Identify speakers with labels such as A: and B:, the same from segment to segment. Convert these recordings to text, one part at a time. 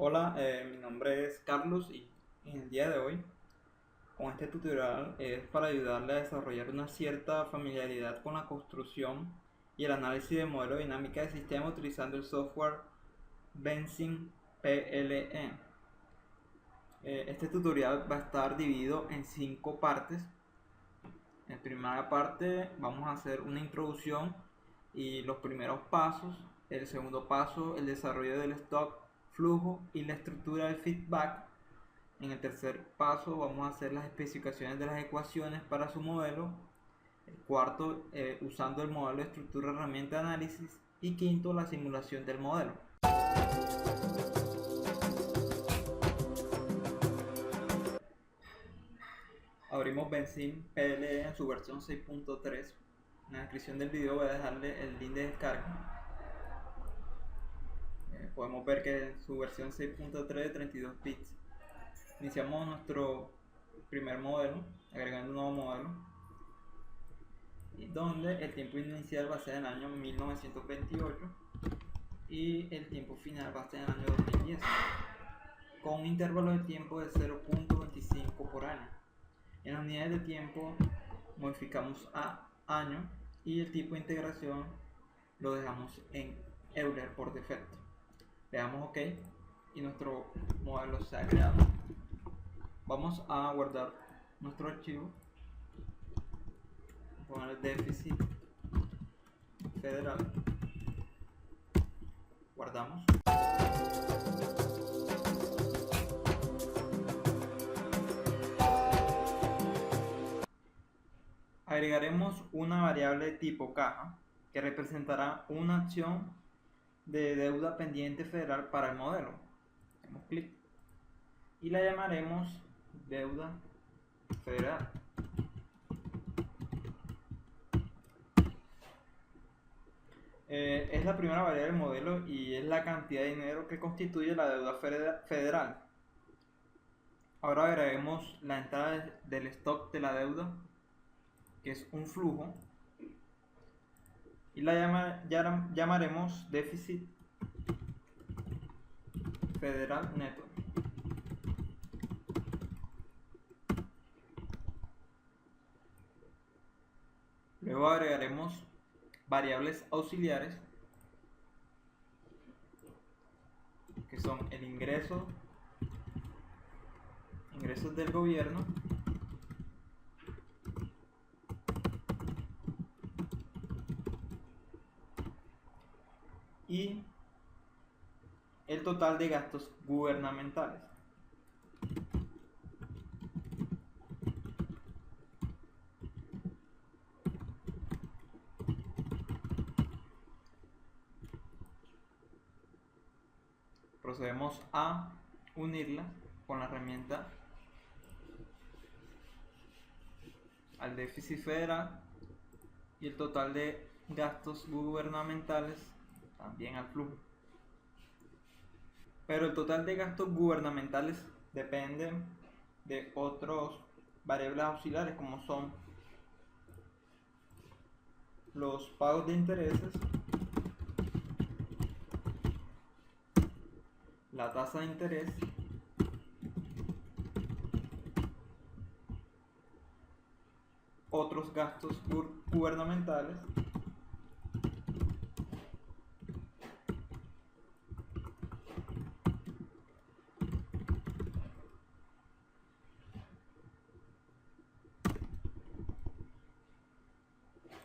A: Hola, mi nombre es Carlos y en el día de hoy con este tutorial es para ayudarle a desarrollar una cierta familiaridad con la construcción y el análisis de modelo de dinámica de sistema utilizando el software Benzin PLE. Este tutorial va a estar dividido en 5 partes. En primera parte vamos a hacer una introducción y los primeros pasos. El segundo paso, el desarrollo del stock, flujo y la estructura del feedback. En el tercer paso vamos a hacer las especificaciones de las ecuaciones para su modelo. El cuarto, usando el modelo de estructura herramienta de análisis. Y quinto, la simulación del modelo. Abrimos Benzin PLE en su versión 6.3. En la descripción del video voy a dejarle el link de descarga. Podemos ver que en su versión 6.3 de 32 bits. Iniciamos nuestro primer modelo, agregando un nuevo modelo, y donde el tiempo inicial va a ser en el año 1928 y el tiempo final va a ser en el año 2010, con un intervalo de tiempo de 0.25 por año. En las unidades de tiempo modificamos a año y el tipo de integración lo dejamos en Euler por defecto. Le damos OK y nuestro modelo se ha creado. Vamos a guardar nuestro archivo, poner déficit federal, guardamos. Agregaremos una variable de tipo caja que representará una acción de deuda pendiente federal para el modelo. Hacemos clic y la llamaremos deuda federal. Es la primera variable del modelo y es la cantidad de dinero que constituye la deuda federal. Ahora agreguemos la entrada del stock de la deuda, que es un flujo, y la llamaremos déficit federal neto. Luego agregaremos variables auxiliares, que son el ingresos del gobierno, y el total de gastos gubernamentales. Procedemos a unirla con la herramienta al déficit federal y el total de gastos gubernamentales también al flujo. Pero el total de gastos gubernamentales depende de otros variables auxiliares, como son los pagos de intereses, la tasa de interés, otros gastos gubernamentales,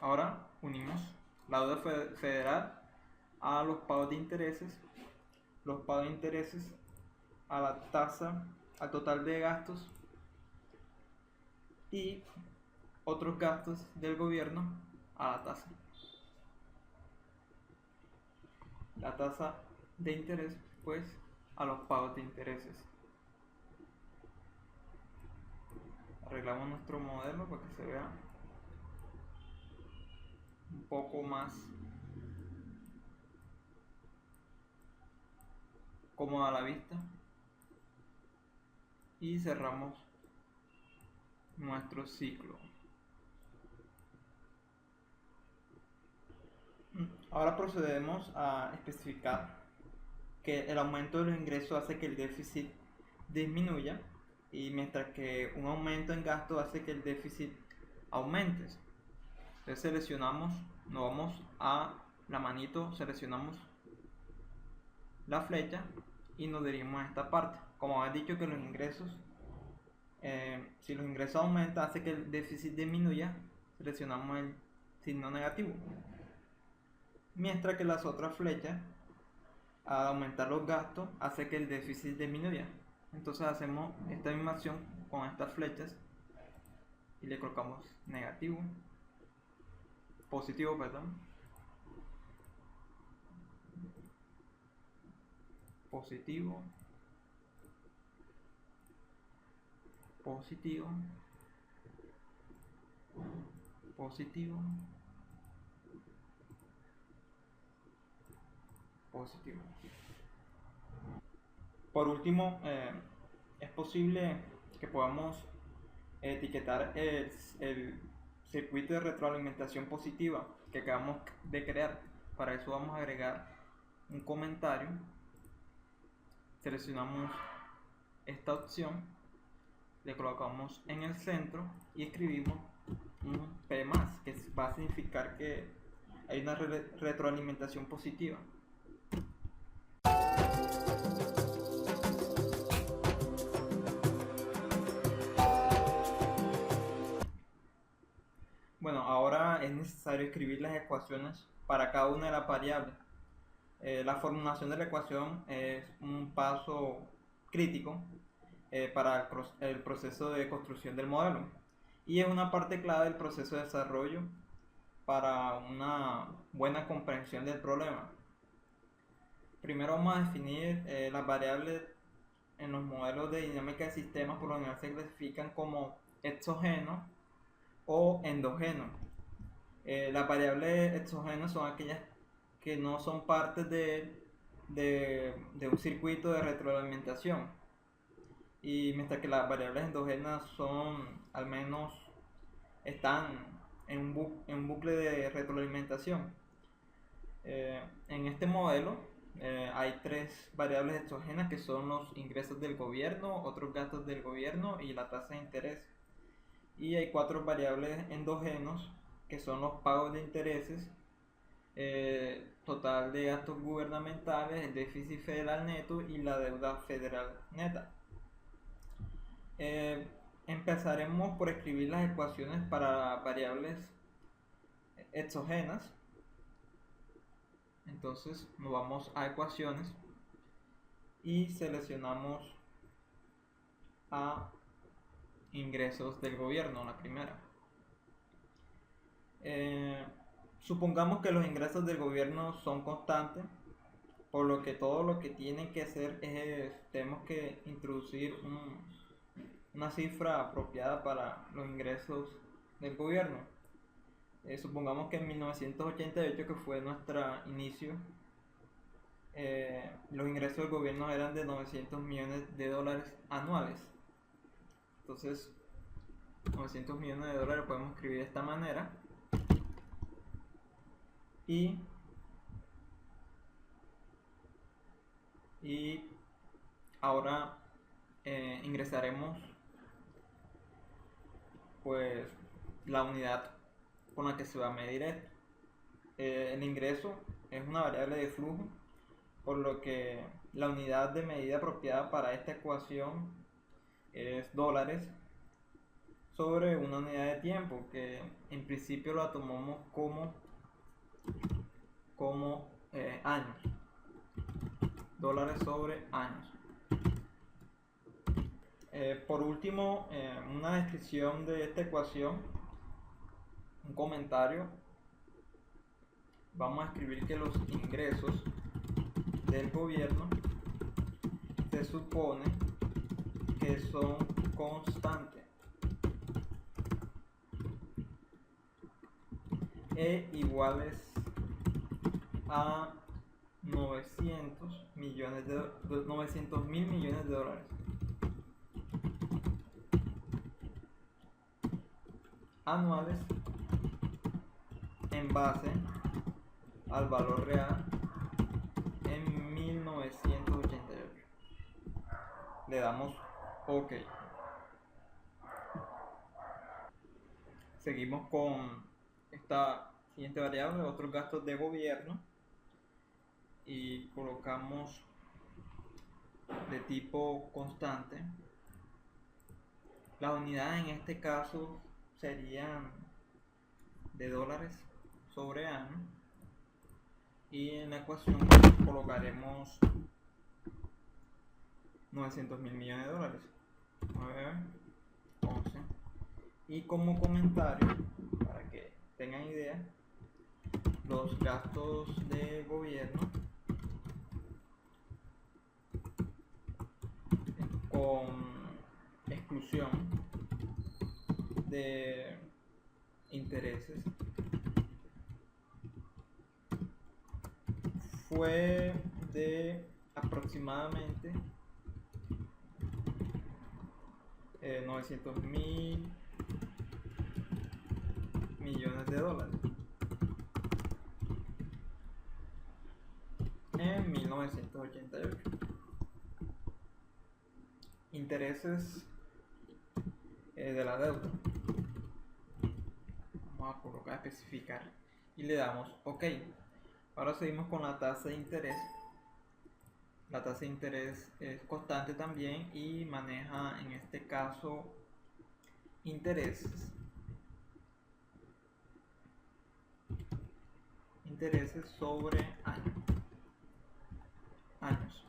A: Ahora unimos la deuda federal a los pagos de intereses, los pagos de intereses a la tasa, al total de gastos y otros gastos del gobierno a la tasa. La tasa de interés, pues, a los pagos de intereses. Arreglamos nuestro modelo para que se vea un poco más cómoda a la vista y cerramos nuestro ciclo. Ahora procedemos a especificar que el aumento de los ingresos hace que el déficit disminuya, y mientras que un aumento en gasto hace que el déficit aumente. Entonces seleccionamos, nos vamos a la manito, seleccionamos la flecha y nos dirigimos a esta parte. Como había dicho que los ingresos, si los ingresos aumentan hace que el déficit disminuya, seleccionamos el signo negativo. Mientras que las otras flechas, al aumentar los gastos, hace que el déficit disminuya. Entonces hacemos esta misma acción con estas flechas y le colocamos negativo, positivo, perdón, positivo, positivo, positivo, positivo. Por último, es posible que podamos etiquetar el circuito de retroalimentación positiva que acabamos de crear. Para eso vamos a agregar un comentario, seleccionamos esta opción, le colocamos en el centro y escribimos un P+, que va a significar que hay una retroalimentación positiva. Bueno, ahora es necesario escribir las ecuaciones para cada una de las variables. La formulación de la ecuación es un paso crítico para el proceso de construcción del modelo, y es una parte clave del proceso de desarrollo para una buena comprensión del problema. Primero vamos a definir las variables. En los modelos de dinámica de sistemas por lo general se clasifican como exógenos o endógenos. Las variables exógenas son aquellas que no son parte de un circuito de retroalimentación, y mientras que las variables endógenas son, al menos, están en un bucle de retroalimentación. En este modelo hay tres variables exógenas, que son los ingresos del gobierno, otros gastos del gobierno y la tasa de interés. Y hay cuatro variables endógenos, que son los pagos de intereses, total de gastos gubernamentales, el déficit federal neto y la deuda federal neta. Empezaremos por escribir las ecuaciones para variables exógenas. Entonces nos vamos a ecuaciones y seleccionamos a ingresos del gobierno, la primera. Supongamos que los ingresos del gobierno son constantes, por lo que todo lo que tienen que hacer es, tenemos que introducir una cifra apropiada para los ingresos del gobierno. Supongamos que en 1988, que fue nuestro inicio, los ingresos del gobierno eran de 900 millones de dólares anuales. Entonces 900 millones de dólares podemos escribir de esta manera, y ahora ingresaremos pues la unidad con la que se va a medir esto. El ingreso es una variable de flujo, por lo que la unidad de medida apropiada para esta ecuación es dólares sobre una unidad de tiempo, que en principio la tomamos como años. Dólares sobre años. Por último, una descripción de esta ecuación, un comentario. Vamos a escribir que los ingresos del gobierno se supone que son constantes e iguales a 900 mil millones de dólares. Anuales base al valor real en 1988. le damos OK. Seguimos con esta siguiente variable, otros gastos de gobierno, y colocamos de tipo constante. Las unidades en este caso serían de dólares sobre año, y en la ecuación colocaremos 900.000 millones de dólares. 9, 11. Y como comentario, para que tengan idea, los gastos de gobierno con exclusión de intereses fue de aproximadamente 900.000 millones de dólares en 1988. Intereses de la deuda. Vamos a colocar, especificar, y le damos OK. Ahora seguimos con la tasa de interés. La tasa de interés es constante también y maneja en este caso intereses sobre años.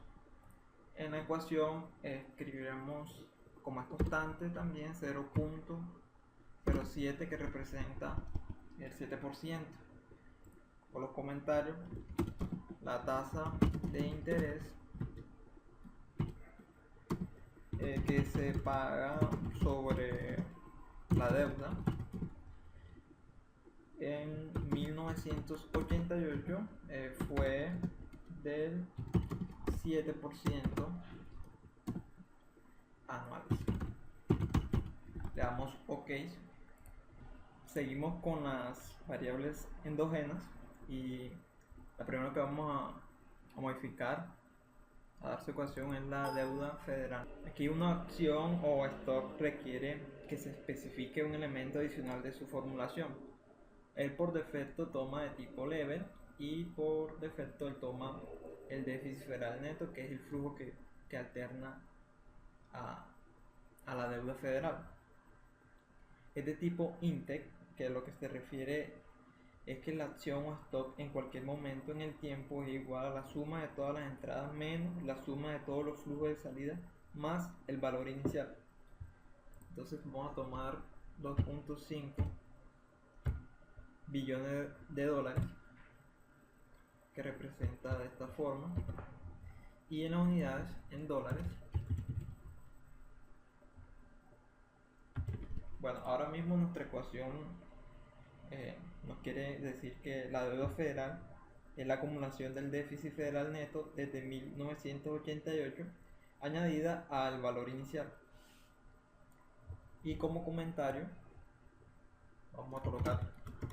A: En la ecuación escribiremos, como es constante también, 0.07, que representa el 7%. Por los comentarios, la tasa de interés que se paga sobre la deuda en 1988 fue del 7% anuales. Le damos OK. Seguimos con las variables endógenas, y la primera que vamos a modificar, a dar su ecuación, es la deuda federal. Aquí una acción o stock requiere que se especifique un elemento adicional de su formulación. Él por defecto toma de tipo level, y por defecto él toma el déficit federal neto, que es el flujo que alterna a la deuda federal. Es de tipo INTEC, que lo que se refiere es que la acción o stock en cualquier momento en el tiempo es igual a la suma de todas las entradas menos la suma de todos los flujos de salida más el valor inicial. Entonces vamos a tomar 2.5 billones de dólares, que representa de esta forma, y en las unidades en dólares. Bueno, ahora mismo nuestra ecuación nos quiere decir que la deuda federal es la acumulación del déficit federal neto desde 1988 añadida al valor inicial. Y como comentario vamos a colocar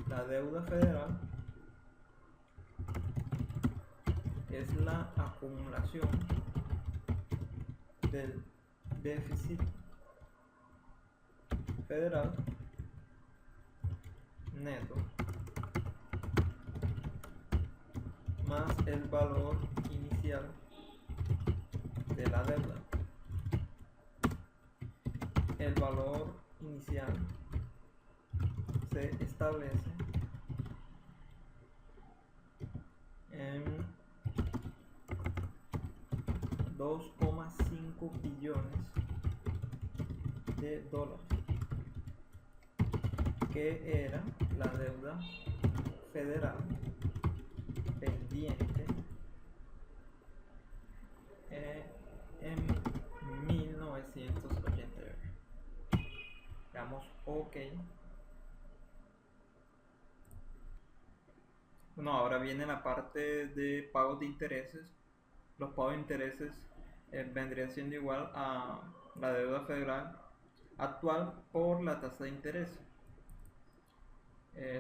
A: la deuda federal es la acumulación del déficit federal neto más el valor inicial de la deuda. El valor inicial se establece en 2,5 billones de dólares, que era la deuda federal pendiente en 1988. Damos OK. Bueno, ahora viene la parte de pagos de intereses. Los pagos de intereses vendrían siendo igual a la deuda federal actual por la tasa de interés.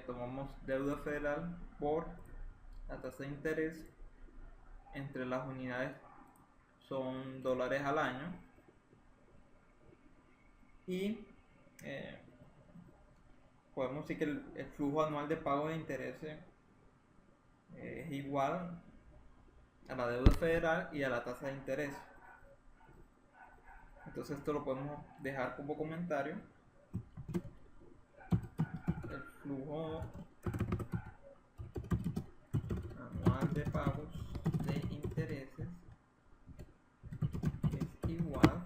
A: Tomamos deuda federal por la tasa de interés, entre las unidades son dólares al año, Y eh, podemos decir que el flujo anual de pago de intereses es igual a la deuda federal y a la tasa de interés. Entonces esto lo podemos dejar como comentario. El flujo anual de pagos de intereses es igual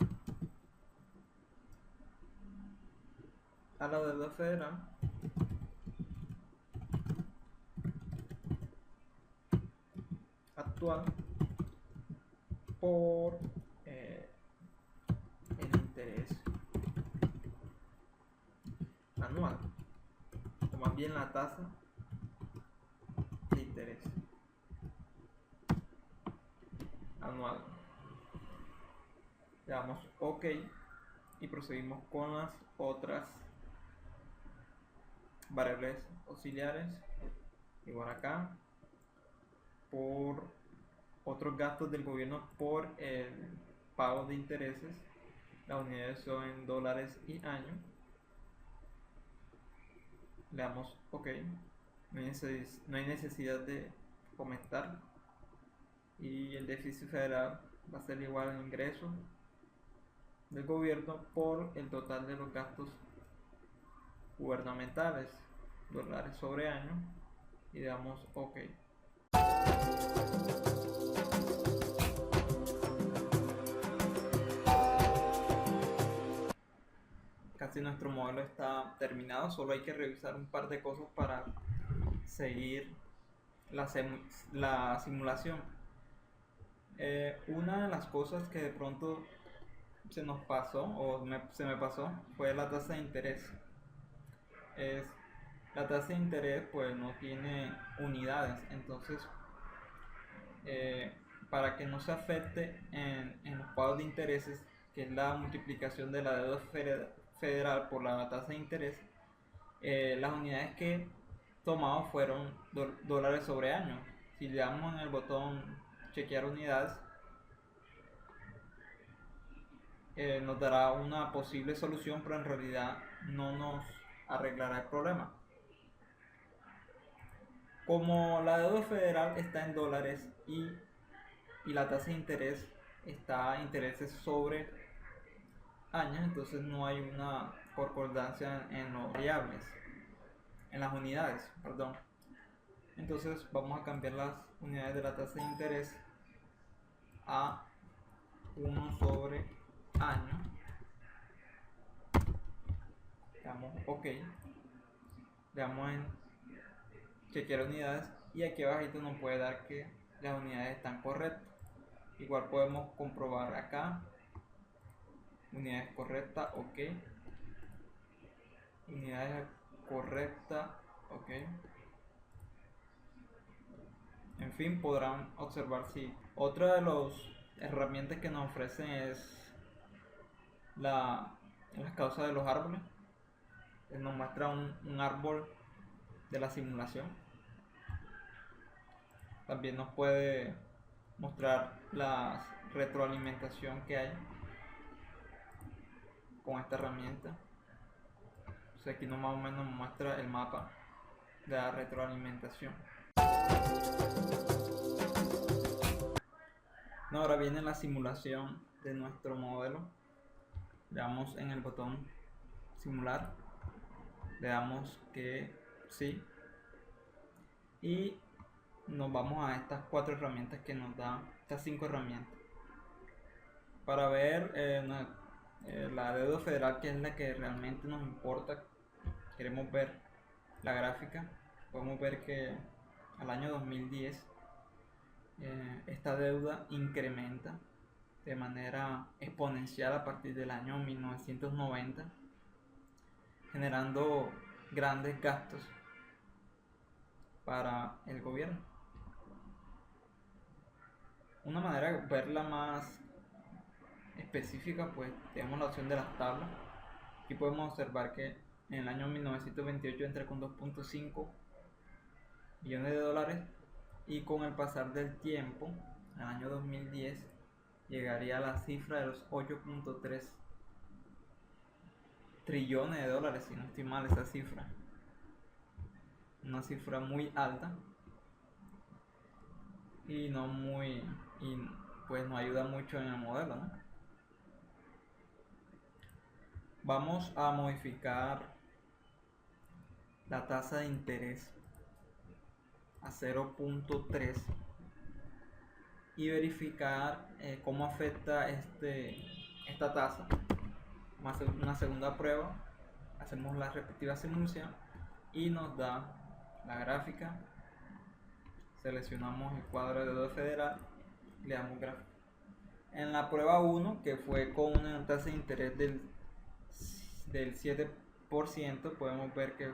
A: a la deuda federal actual por el interés anual, o más bien la tasa de interés anual. Le damos OK y procedimos con las otras variables auxiliares. Igual acá, por otros gastos del gobierno por el pago de intereses, las unidades son en dólares y año. Le damos OK, no hay necesidad de comentar. Y el déficit federal va a ser igual al ingreso del gobierno por el total de los gastos gubernamentales, dólares sobre año, y le damos OK. Casi nuestro modelo está terminado, solo hay que revisar un par de cosas para seguir la simulación. Una de las cosas que de pronto se nos pasó o se me pasó fue la tasa de interés. La tasa de interés pues no tiene unidades, entonces para que no se afecte en los pagos de intereses, que es la multiplicación de la deuda federal por la tasa de interés, las unidades que tomamos fueron dólares sobre año. Si le damos en el botón chequear unidades, nos dará una posible solución, pero en realidad no nos arreglará el problema. Como la deuda federal está en dólares y la tasa de interés está a intereses sobre años, entonces no hay una concordancia en los variables, en las unidades, perdón. Entonces vamos a cambiar las unidades de la tasa de interés a 1 sobre año. Le damos OK, le damos en chequear unidades y aquí abajito nos puede dar que las unidades están correctas. Igual podemos comprobar acá, unidades correctas, OK, unidades correctas, OK. En fin, podrán observar si otra de las herramientas que nos ofrecen es las causas de los árboles. Nos muestra un árbol de la simulación. También nos puede mostrar la retroalimentación que hay con esta herramienta. Entonces aquí más o menos nos muestra el mapa de la retroalimentación. Ahora viene la simulación de nuestro modelo. Le damos en el botón simular, le damos que sí y nos vamos a estas 4 herramientas que nos dan, estas 5 herramientas para ver la deuda federal, que es la que realmente nos importa. Queremos ver la gráfica. Podemos ver que al año 2010 esta deuda incrementa de manera exponencial a partir del año 1990, generando grandes gastos para el gobierno. Una manera de verla más específica, pues tenemos la opción de las tablas. Aquí podemos observar que en el año 1928 entra con 2.5 billones de dólares y con el pasar del tiempo, al año 2010, llegaría a la cifra de los 8.3 trillones de dólares, si no estoy mal esa cifra. Una cifra muy alta y no muy, y pues no ayuda mucho en el modelo, ¿no? Vamos a modificar la tasa de interés a 0.3 y verificar cómo afecta esta tasa. Vamos a hacer una segunda prueba, hacemos la respectiva simulación y nos da la gráfica. Seleccionamos el cuadro de deuda federal y le damos gráfica. En la prueba 1, que fue con una tasa de interés del 7%, podemos ver que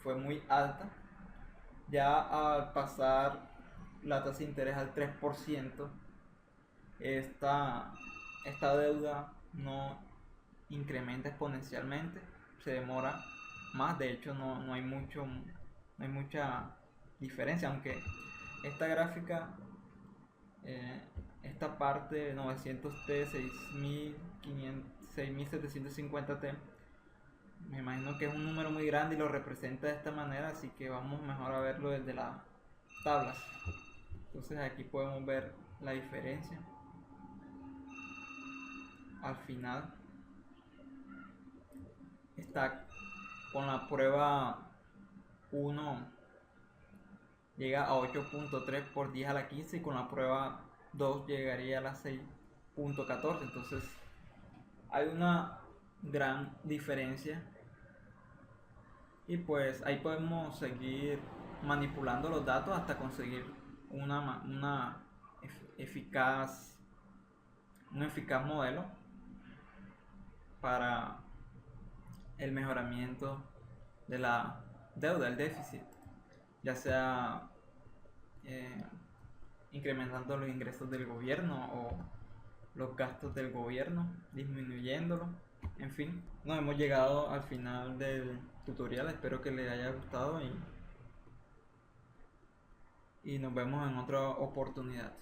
A: fue muy alta. Ya al pasar la tasa de interés al 3%, esta deuda no incrementa exponencialmente, se demora más. De hecho, no hay mucha diferencia, aunque esta gráfica, esta parte 900T, 6750T, me imagino que es un número muy grande y lo representa de esta manera, así que vamos mejor a verlo desde las tablas. Entonces aquí podemos ver la diferencia. Al final está con la prueba 1 llega a 8.3 por 10 a la 15 y con la prueba 2 llegaría a la 6.14. Entonces hay una gran diferencia y pues ahí podemos seguir manipulando los datos hasta conseguir un eficaz modelo para el mejoramiento de la deuda, el déficit, ya sea incrementando los ingresos del gobierno o los gastos del gobierno, disminuyéndolo. En fin, nos hemos llegado al final del tutorial, espero que les haya gustado y nos vemos en otra oportunidad.